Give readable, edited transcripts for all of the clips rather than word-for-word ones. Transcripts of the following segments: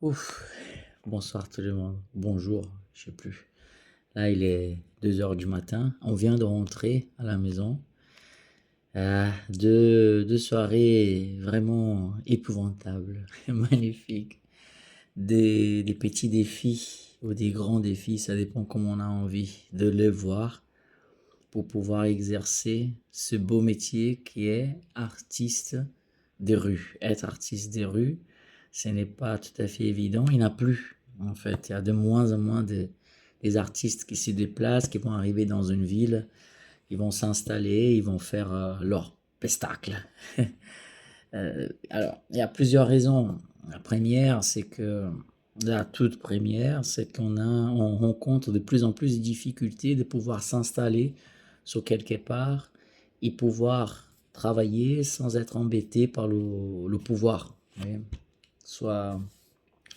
Ouf, bonsoir tout le monde. Bonjour, je sais plus. Là, il est 2 heures du matin. On vient de rentrer à la maison. Deux soirées vraiment épouvantables, magnifiques. Des petits défis ou des grands défis, ça dépend comment on a envie de les voir pour pouvoir exercer ce beau métier qui est artiste des rues. Être artiste des rues, ce n'est pas tout à fait évident. Il n'y en a plus, en fait. Il y a de moins en moins des artistes qui se déplacent, qui vont arriver dans une ville, ils vont s'installer, ils vont faire leur pestacle. Alors, il y a plusieurs raisons. La première, c'est que la toute première, c'est on rencontre de plus en plus de difficultés de pouvoir s'installer sur quelque part et pouvoir travailler sans être embêté par le pouvoir. Vous voyez. Soit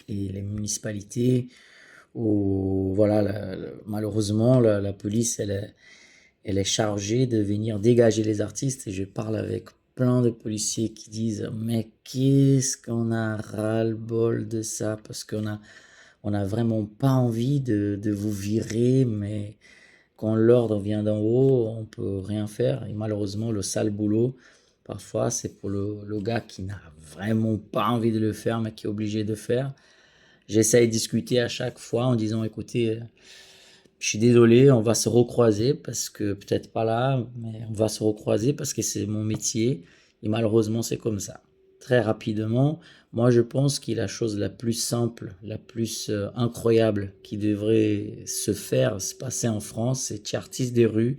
les municipalités ou voilà, malheureusement, la police, elle est chargée de venir dégager les artistes. Et je parle avec plein de policiers qui disent mais qu'est-ce qu'on a ras-le-bol de ça, parce on a vraiment pas envie de vous virer, mais quand l'ordre vient d'en haut, on peut rien faire. Et malheureusement, le sale boulot, parfois, c'est pour le gars qui n'a vraiment pas envie de le faire, mais qui est obligé de faire. J'essaie de discuter à chaque fois en disant, écoutez, je suis désolé, on va se recroiser parce que peut-être pas là, mais on va se recroiser parce que c'est mon métier et malheureusement c'est comme ça. Très rapidement, moi je pense que la chose la plus simple, la plus incroyable qui devrait se faire, se passer en France, c'est tu es artiste des rues.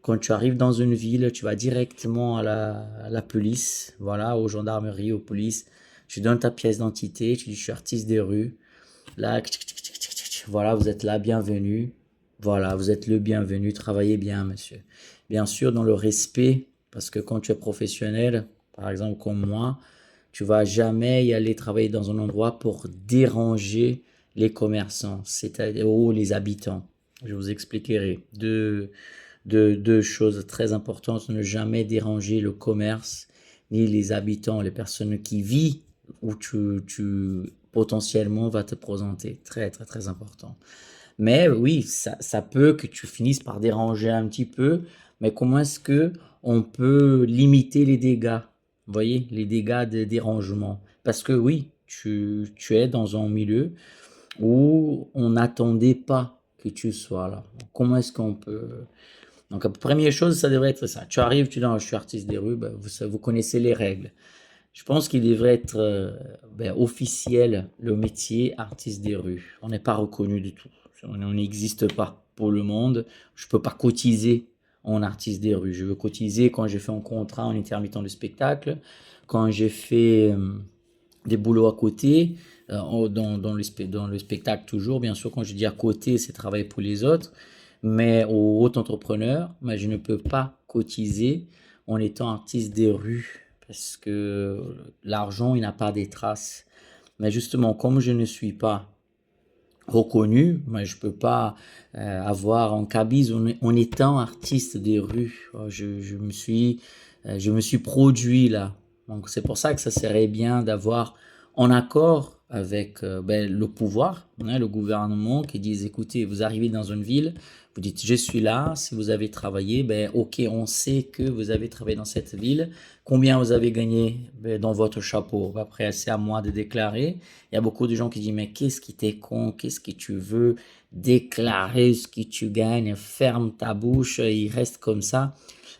Quand tu arrives dans une ville, tu vas directement à la police, voilà, aux gendarmeries, aux polices. Tu donnes ta pièce d'identité, tu dis je suis artiste des rues. Là, voilà, vous êtes là, bienvenue. Voilà, vous êtes le bienvenu, travaillez bien, monsieur. Bien sûr, dans le respect, parce que quand tu es professionnel, par exemple comme moi, tu vas jamais y aller travailler dans un endroit pour déranger les commerçants, c'est-à-dire ou les habitants. Je vous expliquerai deux choses très importantes: ne jamais déranger le commerce ni les habitants, les personnes qui vivent où tu potentiellement vas te présenter. Très, très, très important. Mais oui, ça peut que tu finisses par déranger un petit peu, mais comment est-ce que on peut limiter les dégâts? Vous voyez, les dégâts de dérangement. Parce que oui, tu es dans un milieu où on n'attendait pas que tu sois là. Comment est-ce qu'on peut... Donc, la première chose, ça devrait être ça. Tu arrives, tu dis, je suis artiste des rues, ben, vous connaissez les règles. Je pense qu'il devrait être officiel le métier artiste des rues. On n'est pas reconnu du tout. On n'existe pas pour le monde. Je ne peux pas cotiser en artiste des rues. Je veux cotiser quand j'ai fait un contrat en intermittent de spectacle, quand j'ai fait des boulots à côté, dans le spectacle toujours. Bien sûr, quand je dis à côté, c'est travailler pour les autres. Mais aux autres entrepreneurs, mais je ne peux pas cotiser en étant artiste des rues parce que l'argent, il n'a pas des traces. Mais justement, comme je ne suis pas reconnu, mais je peux pas avoir un cabis en étant artiste des rues. Je me suis produit là. Donc c'est pour ça que ça serait bien d'avoir en accord avec le pouvoir, hein, le gouvernement, qui disent écoutez, vous arrivez dans une ville, vous dites je suis là, si vous avez travaillé, ok, on sait que vous avez travaillé dans cette ville, combien vous avez gagné dans votre chapeau. Après, c'est à moi de déclarer. Il y a beaucoup de gens qui disent mais qu'est-ce qui t'est con, qu'est-ce que tu veux déclarer ce que tu gagnes, ferme ta bouche, il reste comme ça.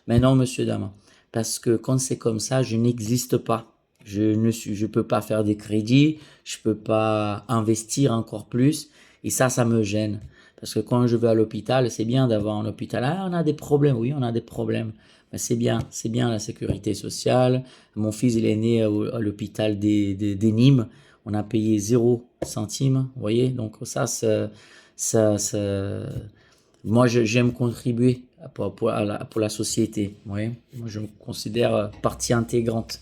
Mais non, monsieur, dame, parce que quand c'est comme ça, je n'existe pas. Je peux pas faire des crédits, je peux pas investir encore plus, et ça me gêne. Parce que quand je vais à l'hôpital, c'est bien d'avoir un hôpital. Ah, on a des problèmes, oui, on a des problèmes. Mais c'est bien la sécurité sociale. Mon fils, il est né à l'hôpital des Nîmes. On a payé 0 centime, vous voyez. Donc ça, moi, j'aime contribuer pour la société, vous voyez. Moi, je me considère partie intégrante.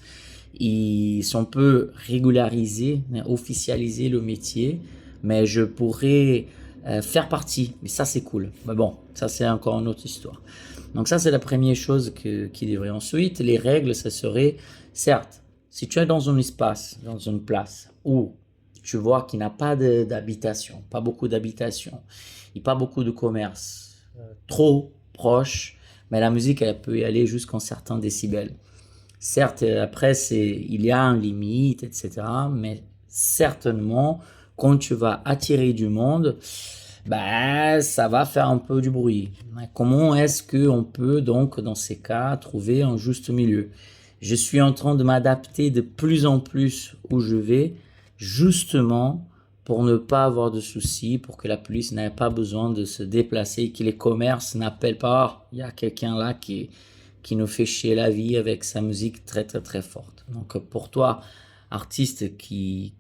Et si on peut régulariser, officialiser le métier, mais je pourrais faire partie. Mais ça, c'est cool. Mais bon, ça, c'est encore une autre histoire. Donc ça, c'est la première chose qui devrait. Ensuite, les règles, ça serait, certes, si tu es dans un espace, dans une place où tu vois qu'il n'a pas d'habitation, pas beaucoup d'habitation, et pas beaucoup de commerce, trop proche, mais la musique, elle peut y aller jusqu'en certains décibels. Certes, après, il y a une limite, etc. Mais certainement, quand tu vas attirer du monde, bah, ça va faire un peu du bruit. Comment est-ce qu'on peut donc, dans ces cas, trouver un juste milieu? Je suis en train de m'adapter de plus en plus où je vais, justement pour ne pas avoir de soucis, pour que la police n'ait pas besoin de se déplacer, que les commerces n'appellent pas. Oh, il y a quelqu'un là qui nous fait chier la vie avec sa musique très très très forte. Donc pour toi, artiste qui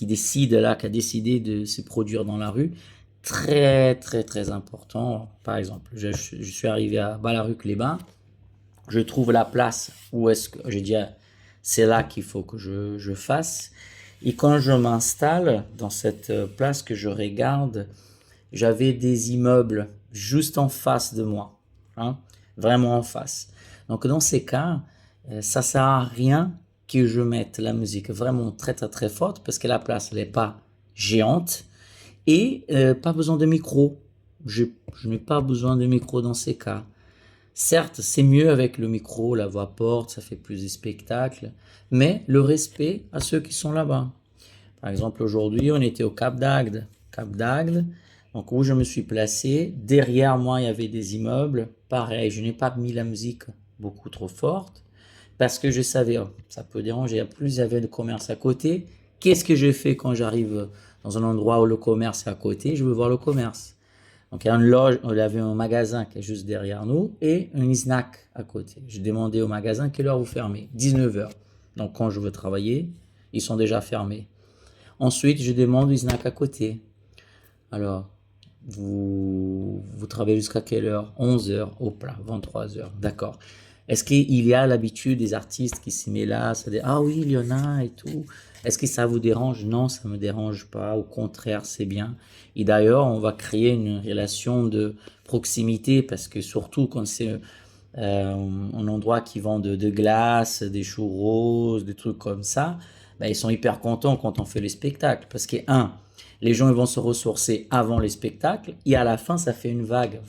décide là, qui a décidé de se produire dans la rue, très très très important. Par exemple, je suis arrivé à Balaruc-les-Bains, je trouve la place où est-ce que je dis c'est là qu'il faut que je fasse. Et quand je m'installe dans cette place que je regarde, j'avais des immeubles juste en face de moi, hein, vraiment en face. Donc dans ces cas, ça sert à rien que je mette la musique vraiment très très très forte parce que la place n'est pas géante et pas besoin de micro. Je n'ai pas besoin de micro dans ces cas. Certes, c'est mieux avec le micro, la voix porte, ça fait plus de spectacles, mais le respect à ceux qui sont là-bas. Par exemple, aujourd'hui, on était au Cap d'Agde. Cap d'Agde, donc où je me suis placé, derrière moi, il y avait des immeubles. Pareil, je n'ai pas mis la musique beaucoup trop forte parce que je savais, oh, ça peut déranger. En plus, il y avait le commerce à côté. Qu'est-ce que je fais quand j'arrive dans un endroit où le commerce est à côté? Je veux voir le commerce. Donc il y a une loge, il y avait un magasin qui est juste derrière nous et un snack à côté. J'ai demandé au magasin quelle heure vous fermez. 19 heures. Donc quand je veux travailler, ils sont déjà fermés. Ensuite, je demande au snack à côté. Alors, vous travaillez jusqu'à quelle heure? 11 heures. Hop là, 23 heures. D'accord. Est-ce qu'il y a l'habitude des artistes qui s'y mettent là? Ah oui, il y en a et tout. Est-ce que ça vous dérange? Non, ça me dérange pas. Au contraire, c'est bien. Et d'ailleurs, on va créer une relation de proximité parce que surtout quand c'est un endroit qui vend de glace, des churros, des trucs comme ça, ben, ils sont hyper contents quand on fait les spectacles. Parce que, un, les gens ils vont se ressourcer avant les spectacles et à la fin, ça fait une vague.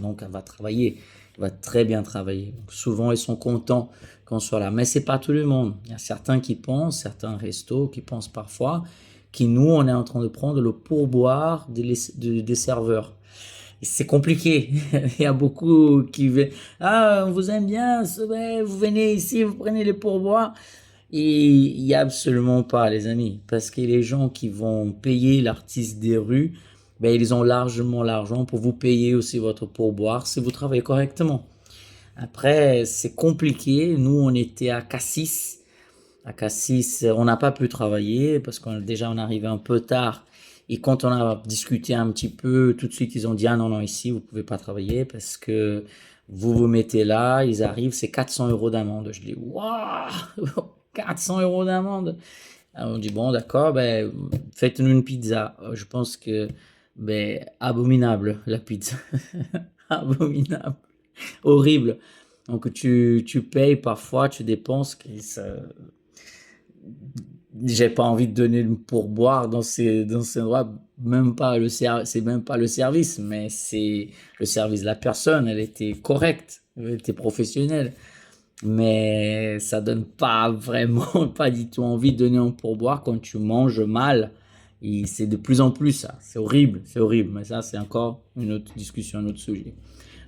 Donc, elle va travailler. Elle va très bien travailler. Donc, souvent, ils sont contents qu'on soit là. Mais c'est pas tout le monde. Il y a certains qui pensent, certains restos qui pensent parfois, qui nous, on est en train de prendre le pourboire des serveurs. C'est compliqué. Il y a beaucoup qui veulent. Ah, on vous aime bien, vous venez ici, vous prenez les pourboires. Et il n'y a absolument pas, les amis. Parce que les gens qui vont payer l'artiste des rues, ben, ils ont largement l'argent pour vous payer aussi votre pourboire si vous travaillez correctement. Après, c'est compliqué. Nous, on était à Cassis. À Cassis, on n'a pas pu travailler parce qu'on déjà on arrivait un peu tard. Et quand on a discuté un petit peu, tout de suite ils ont dit ah non non ici vous pouvez pas travailler parce que vous vous mettez là, ils arrivent, c'est 400 euros d'amende. Je dis waouh 400 euros d'amende. Alors on dit bon d'accord, ben faites-nous une pizza. Je pense que ben abominable la pizza, abominable, horrible. Donc tu payes parfois, tu dépenses, j'ai pas envie de donner le pourboire dans ces endroits, même pas c'est même pas le service, mais c'est le service de la personne, elle était correcte, elle était professionnelle, mais ça donne pas vraiment, pas du tout envie de donner un pourboire quand tu manges mal, et c'est de plus en plus ça, c'est horrible, mais ça c'est encore une autre discussion, un autre sujet.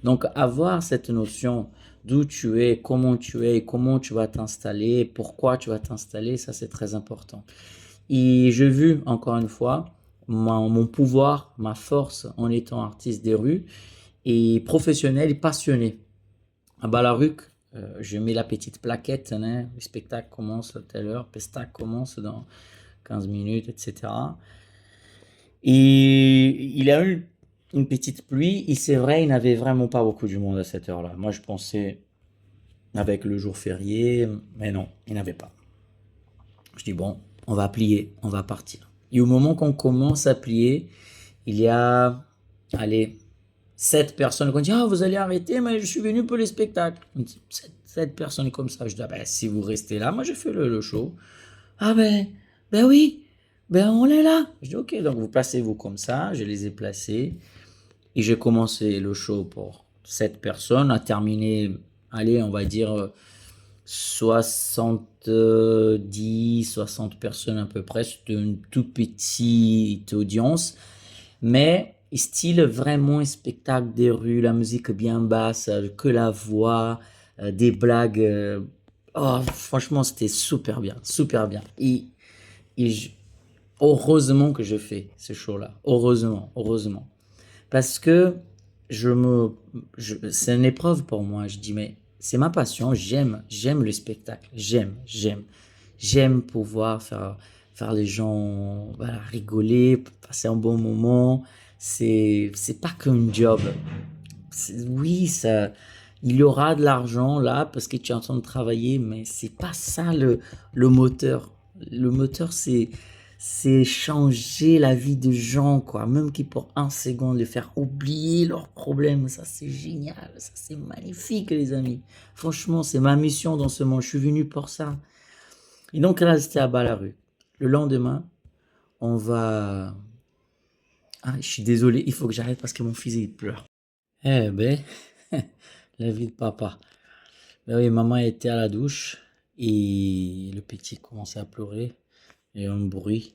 Donc, avoir cette notion d'où tu es, comment tu vas t'installer, pourquoi tu vas t'installer, ça c'est très important. Et j'ai vu, encore une fois, mon pouvoir, ma force en étant artiste des rues et professionnel et passionné. À Balaruc, je mets la petite plaquette, hein, le spectacle commence à telle heure, le spectacle commence dans 15 minutes, etc. Et il a eu une petite pluie, et c'est vrai, il n'avait vraiment pas beaucoup de monde à cette heure-là. Moi, je pensais avec le jour férié, mais non, il n'avait pas. Je dis, bon, on va plier, on va partir. Et au moment qu'on commence à plier, il y a, allez, 7 personnes qui ont dit, ah, vous allez arrêter, mais je suis venu pour les spectacles. Sept personnes comme ça. Je dis, ah, ben, si vous restez là, moi, j'ai fait le show. Ah, ben oui. Ben on est là. Je dis ok, donc vous placez-vous comme ça. Je les ai placés et j'ai commencé le show pour 7 personnes, à terminer, allez, on va dire 70, 60 personnes à peu près. C'était une toute petite audience, mais style vraiment un spectacle des rues, la musique bien basse, que la voix, des blagues. Oh, franchement, c'était super bien, super bien. Et heureusement que je fais ce show-là. Heureusement, heureusement. Parce que je me, c'est une épreuve pour moi. Je dis, mais c'est ma passion. J'aime le spectacle. J'aime pouvoir faire les gens, voilà, rigoler, passer un bon moment. C'est pas qu'un job. Oui, ça, il y aura de l'argent là parce que tu es en train de travailler, mais c'est pas ça le moteur. Le moteur, c'est changer la vie de gens, quoi. Même qui pour un second les faire oublier leurs problèmes. Ça, c'est génial. Ça, c'est magnifique, les amis. Franchement, c'est ma mission dans ce monde. Je suis venu pour ça. Et donc là, c'était à Ballaru. Le lendemain, on va. Ah, je suis désolé, il faut que j'arrête parce que mon fils, il pleure. Eh ben, la vie de papa. Ben oui, maman était à la douche et le petit commençait à pleurer. Et un bruit.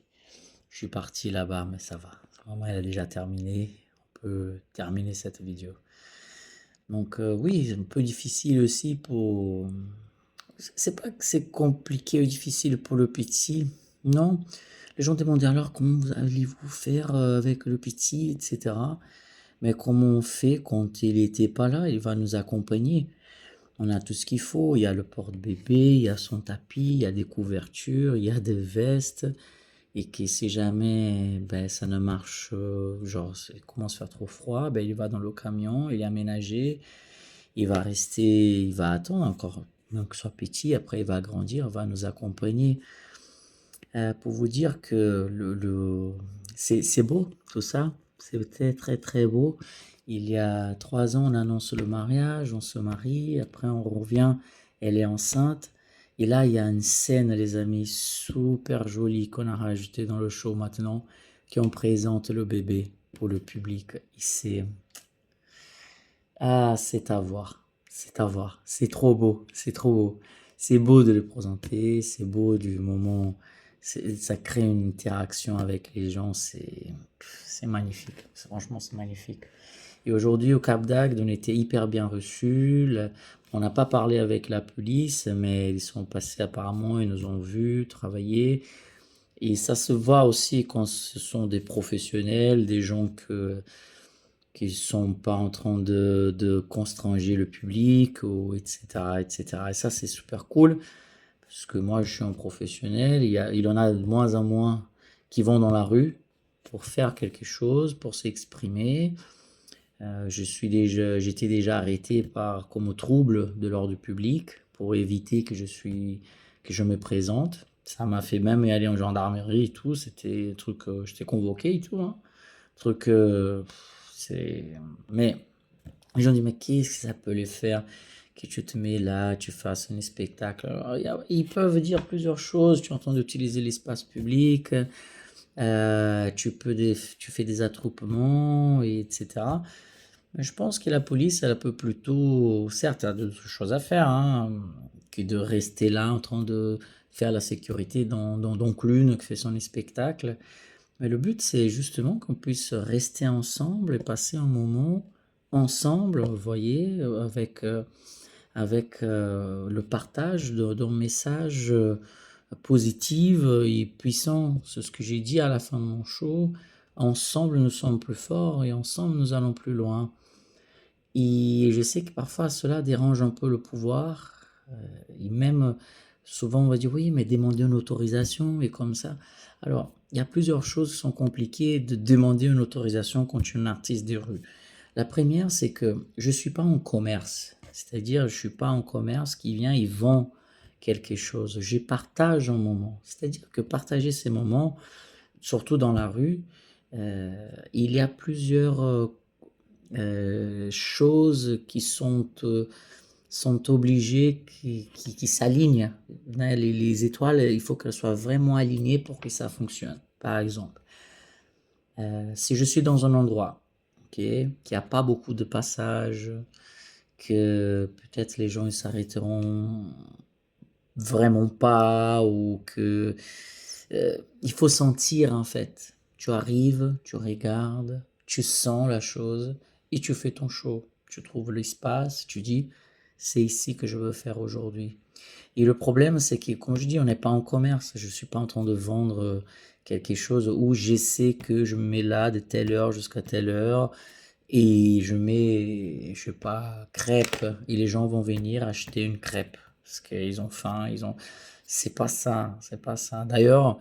Je suis parti là-bas, mais ça va. Maman, elle a déjà terminé. On peut terminer cette vidéo. Donc oui, c'est un peu difficile aussi pour... C'est pas que c'est compliqué ou difficile pour le petit. Non. Les gens demandaient alors comment allez-vous faire avec le petit, etc. Mais comment on fait quand il n'était pas là? Il va nous accompagner. On a tout ce qu'il faut. Il y a le porte-bébé, il y a son tapis, il y a des couvertures, il y a des vestes. Et que si jamais ben, ça ne marche, genre il commence à faire trop froid, ben, il va dans le camion, il est aménagé, il va rester, il va attendre encore, même que ce soit petit, après il va grandir, il va nous accompagner. Pour vous dire que c'est beau tout ça, c'était très très beau. Il y a 3 ans, on annonce le mariage, on se marie, après on revient, elle est enceinte. Et là, il y a une scène, les amis, super jolie qu'on a rajoutée dans le show maintenant, qui on présente le bébé pour le public. Et c'est à voir, c'est à voir, c'est trop beau, c'est trop beau. C'est beau de le présenter, c'est beau du moment, ça crée une interaction avec les gens, c'est magnifique. Franchement, c'est magnifique. Et aujourd'hui, au Cap d'Agde, on était hyper bien reçus. On n'a pas parlé avec la police, mais ils sont passés apparemment, ils nous ont vus travailler. Et ça se voit aussi quand ce sont des professionnels, des gens qui sont pas en train de constranger le public, ou etc., etc. Et ça, c'est super cool, parce que moi, je suis un professionnel. Il en a de moins en moins qui vont dans la rue pour faire quelque chose, pour s'exprimer. J'étais déjà arrêté comme trouble de l'ordre public pour éviter que je me présente. Ça m'a fait même aller en gendarmerie et tout. C'était un truc, j'étais convoqué et tout, hein. Truc, c'est. Mais les gens disent, mais qu'est-ce que ça peut les faire que tu te mets là, tu fasses un spectacle? Alors, ils peuvent dire plusieurs choses. Tu entends d'utiliser l'espace public, tu fais des attroupements, etc. Mais je pense que la police, elle peut plutôt, certes, elle a d'autres choses à faire, hein, que de rester là en train de faire la sécurité dans Clune qui fait son spectacle. Mais le but, c'est justement qu'on puisse rester ensemble et passer un moment ensemble, vous voyez, avec le partage d'un message positif et puissant. C'est ce que j'ai dit à la fin de mon show. Ensemble, nous sommes plus forts et ensemble, nous allons plus loin. Et je sais que parfois cela dérange un peu le pouvoir. Et même souvent on va dire oui, mais demander une autorisation et comme ça. Alors, il y a plusieurs choses qui sont compliquées de demander une autorisation quand tu es un artiste de rue. La première, c'est que je ne suis pas en commerce. C'est-à-dire, je ne suis pas en commerce qui vient, il vend quelque chose. Je partage un moment. C'est-à-dire que partager ces moments, surtout dans la rue, il y a plusieurs choses qui sont sont obligés qui s'alignent. Les étoiles, il faut qu'elles soient vraiment alignées pour que ça fonctionne. Par exemple, si je suis dans un endroit, ok, qui a pas beaucoup de passages, que peut-être les gens ils s'arrêteront vraiment pas, ou que il faut sentir en fait. Tu arrives, tu regardes, tu sens la chose et tu fais ton show. Tu trouves l'espace, tu dis c'est ici que je veux faire aujourd'hui. Et le problème, c'est que, comme je dis, on n'est pas en commerce. Je suis pas en train de vendre quelque chose où j'essaie que je me mets là de telle heure jusqu'à telle heure et je mets, je sais pas, crêpes et les gens vont venir acheter une crêpe parce qu'ils ont faim, ils ont. C'est pas ça, c'est pas ça. D'ailleurs,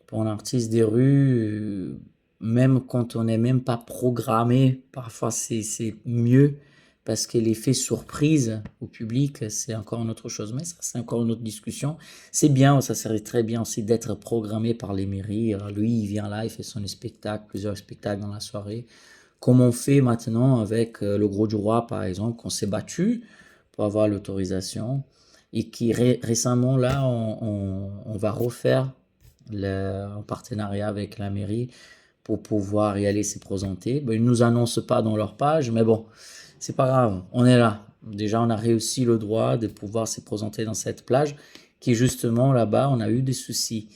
pour un artiste des rues, même quand on n'est même pas programmé, parfois c'est mieux parce que l'effet surprise au public, c'est encore une autre chose. Mais ça, c'est encore une autre discussion. C'est bien, ça serait très bien aussi d'être programmé par les mairies. Lui, il vient là, il fait son spectacle, plusieurs spectacles dans la soirée. Comme on fait maintenant avec le Gros du Roi, par exemple, qu'on s'est battu pour avoir l'autorisation. Et qui récemment, là, on va refaire en partenariat avec la mairie pour pouvoir y aller se présenter. Ben, ils ne nous annoncent pas dans leur page, mais bon, c'est pas grave, on est là. Déjà, on a réussi le droit de pouvoir se présenter dans cette plage qui, justement, là-bas, on a eu des soucis.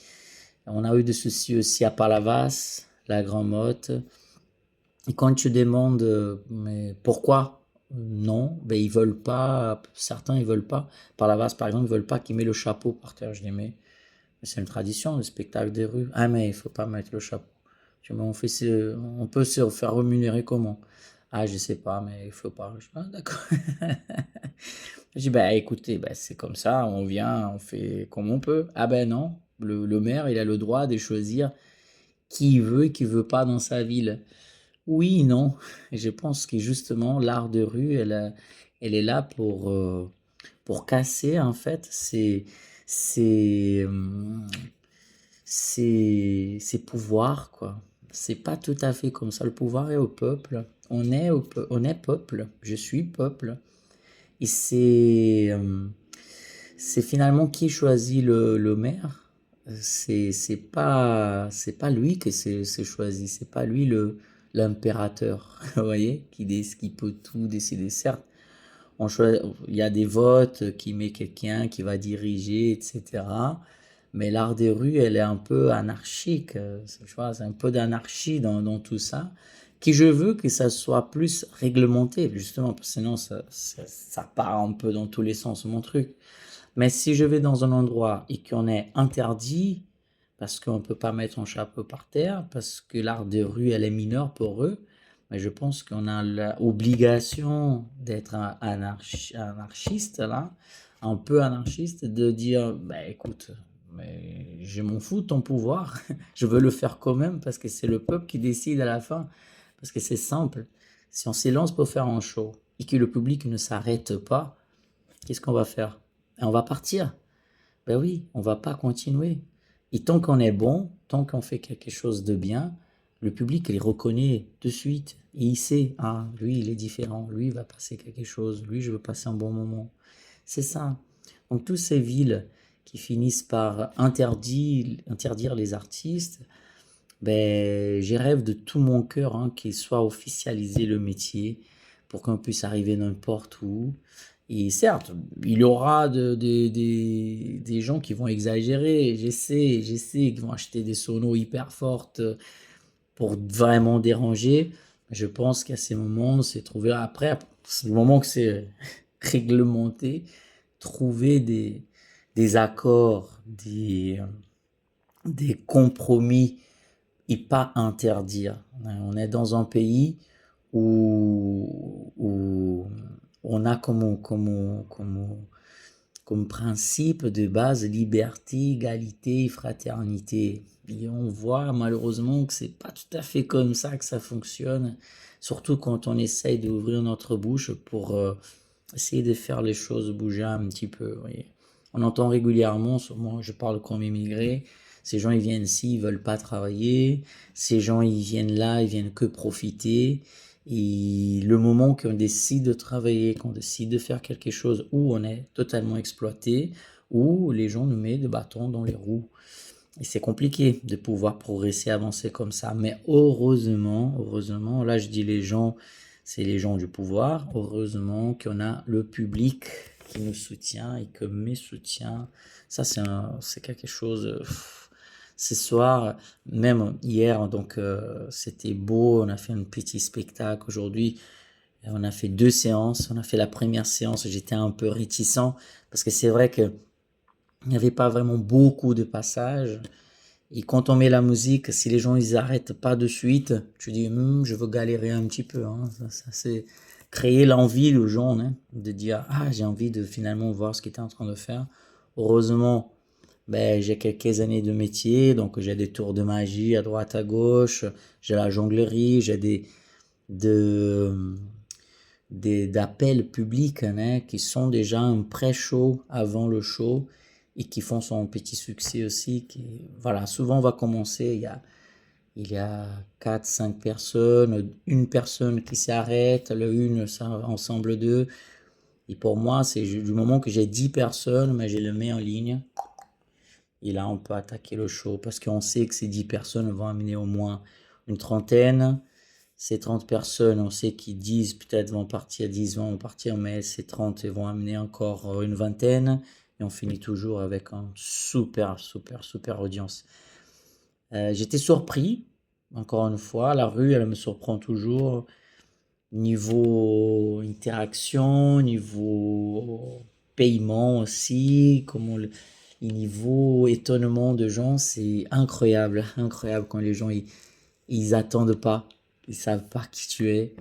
On a eu des soucis aussi à Palavas, la Grand Motte. Et quand tu demandes, mais pourquoi? Non, ben ils veulent pas, certains ils veulent pas. Palavas, par exemple, ils veulent pas qu'ils mettent le chapeau par terre. Je dis, mais c'est une tradition, le spectacle des rues. Ah, mais il faut pas mettre le chapeau. Je dis, mais on peut se faire rémunérer comment? Ah, je sais pas, mais il faut pas. Je dis, ah, d'accord. Je dis, bah écoutez, bah, c'est comme ça, on vient, on fait comme on peut. Ah ben non, le maire, il a le droit de choisir qui il veut et qui veut pas dans sa ville. Oui, non. Je pense que justement, l'art de rue, elle est là pour casser, en fait, ces, ces pouvoirs, quoi. C'est pas tout à fait comme ça. Le pouvoir est au peuple. On est peuple. Je suis peuple. Et c'est finalement qui choisit le maire. C'est pas lui que c'est choisi. C'est pas lui l'impérateur, vous voyez, qui peut tout décider. Certes, il y a des votes qui met quelqu'un qui va diriger, etc. Mais l'art des rues, elle est un peu anarchique. Tu vois, c'est un peu d'anarchie dans tout ça. Qui je veux que ça soit plus réglementé, justement, parce que sinon ça part un peu dans tous les sens, mon truc. Mais si je vais dans un endroit et qu'on est interdit, parce qu'on ne peut pas mettre un chapeau par terre, parce que l'art de rue, elle est mineure pour eux, mais je pense qu'on a l'obligation d'être un anarchiste, là, un peu anarchiste, de dire, bah écoute, mais je m'en fous de ton pouvoir, je veux le faire quand même, parce que c'est le peuple qui décide à la fin, parce que c'est simple. Si on s'élance pour faire un show et que le public ne s'arrête pas, qu'est-ce qu'on va faire? Et on va partir. Ben oui, on va pas continuer. Et tant qu'on est bon, tant qu'on fait quelque chose de bien, le public il reconnaît de suite. Et il sait, ah, lui il est différent, lui il va passer quelque chose, lui je veux passer un bon moment. C'est ça. Donc toutes ces villes qui finissent par interdire les artistes, ben, j'ai rêve de tout mon cœur qu'il soit officialisé le métier pour qu'on puisse arriver n'importe où. Et certes, il y aura des gens qui vont exagérer. J'essaie, qui vont acheter des sonos hyper fortes pour vraiment déranger. Je pense qu'à ces moments, c'est trouver après, le moment que c'est réglementé, trouver des accords, des compromis et pas interdire. On est dans un pays où on a comme principe de base liberté, égalité, fraternité. Et on voit malheureusement que c'est pas tout à fait comme ça que ça fonctionne, surtout quand on essaye d'ouvrir notre bouche pour essayer de faire les choses bouger un petit peu. Vous voyez. On entend régulièrement, moi je parle comme immigré, ces gens ils viennent ici, ils veulent pas travailler, ces gens ils viennent là, ils viennent que profiter. Et le moment qu'on décide de travailler, qu'on décide de faire quelque chose où on est totalement exploité, où les gens nous mettent des bâtons dans les roues. Et c'est compliqué de pouvoir progresser, avancer comme ça. Mais heureusement, là je dis les gens, c'est les gens du pouvoir. Heureusement qu'on a le public qui nous soutient et que mes soutiens, ça c'est quelque chose. Ce soir, même hier, donc c'était beau. On a fait un petit spectacle aujourd'hui. On a fait 2 séances. On a fait la première séance. J'étais un peu réticent parce que c'est vrai que il n'y avait pas vraiment beaucoup de passages. Et quand on met la musique, si les gens ils arrêtent pas de suite, tu dis je veux galérer un petit peu. Hein. Ça, c'est créer l'envie aux gens de dire ah j'ai envie de finalement voir ce qu'il était en train de faire. Heureusement, ben, j'ai quelques années de métier, donc j'ai des tours de magie à droite à gauche, j'ai la jonglerie, j'ai de, d'appels publics qui sont déjà un pré-show avant le show et qui font son petit succès aussi. Voilà, souvent on va commencer, il y a 4, 5 personnes, une personne qui s'arrête, le une ça ensemble deux. Et pour moi, c'est du moment que j'ai 10 personnes, mais je le mets en ligne. Et là, on peut attaquer le show parce qu'on sait que ces 10 personnes vont amener au moins une trentaine. Ces 30 personnes, on sait qu'ils disent peut-être vont partir, 10 vont partir, mais ces 30 ils vont amener encore une vingtaine. Et on finit toujours avec un super audience. J'étais surpris, encore une fois, la rue, elle me surprend toujours. Niveau interaction, niveau paiement aussi, niveau étonnement de gens, c'est incroyable quand les gens ils attendent pas, ils savent pas qui tu es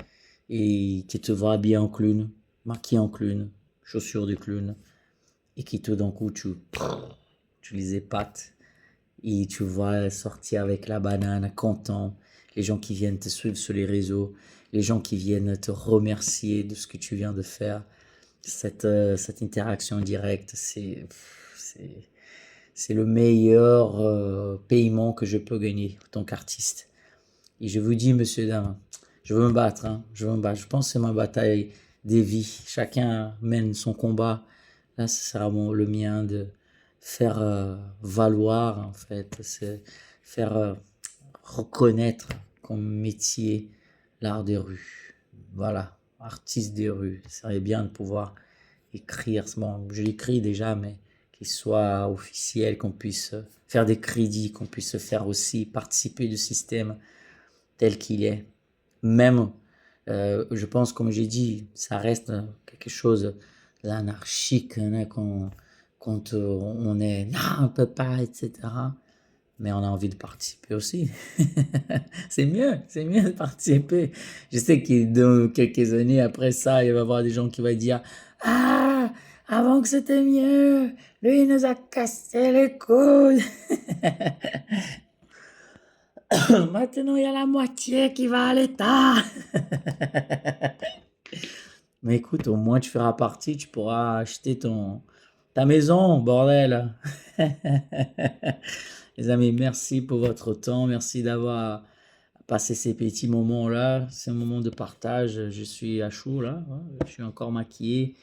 et qui te voient habillé en clown, maquillé en clown, chaussures de clown et qui tout d'un coup tu les épates et tu vois sortir avec la banane content, les gens qui viennent te suivre sur les réseaux, les gens qui viennent te remercier de ce que tu viens de faire. Cette interaction directe, c'est, c'est le meilleur paiement que je peux gagner en tant qu'artiste. Et je vous dis, monsieur, dame, je veux me battre, hein, je veux me battre. Je pense que c'est ma bataille des vies. Chacun mène son combat. Là, ce sera le mien de faire valoir, en fait, c'est faire reconnaître comme métier l'art des rues. Voilà, artiste des rues. Ce serait bien de pouvoir écrire. Bon, je l'écris déjà, mais qu'il soit officiel, qu'on puisse faire des crédits, qu'on puisse faire aussi participer du système tel qu'il est. Même, je pense, comme j'ai dit, ça reste quelque chose d'anarchique quand on est non, on peut pas, etc. Mais on a envie de participer aussi. C'est mieux de participer. Je sais que dans quelques années après ça, il va y avoir des gens qui vont dire ah, avant que c'était mieux, lui il nous a cassé les couilles. Maintenant, il y a la moitié qui va à l'État. Mais écoute, au moins tu feras partie, tu pourras acheter ta maison, bordel. Les amis, merci pour votre temps. Merci d'avoir passé ces petits moments-là. C'est un moment de partage. Je suis à chaud là. Je suis encore maquillé.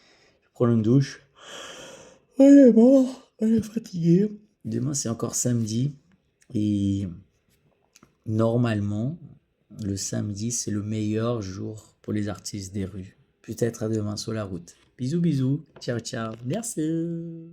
Je prends une douche. On est mort. On est fatigué. Demain, c'est encore samedi. Et normalement, le samedi, c'est le meilleur jour pour les artistes des rues. Peut-être à demain sur la route. Bisous, bisous. Ciao, ciao. Merci.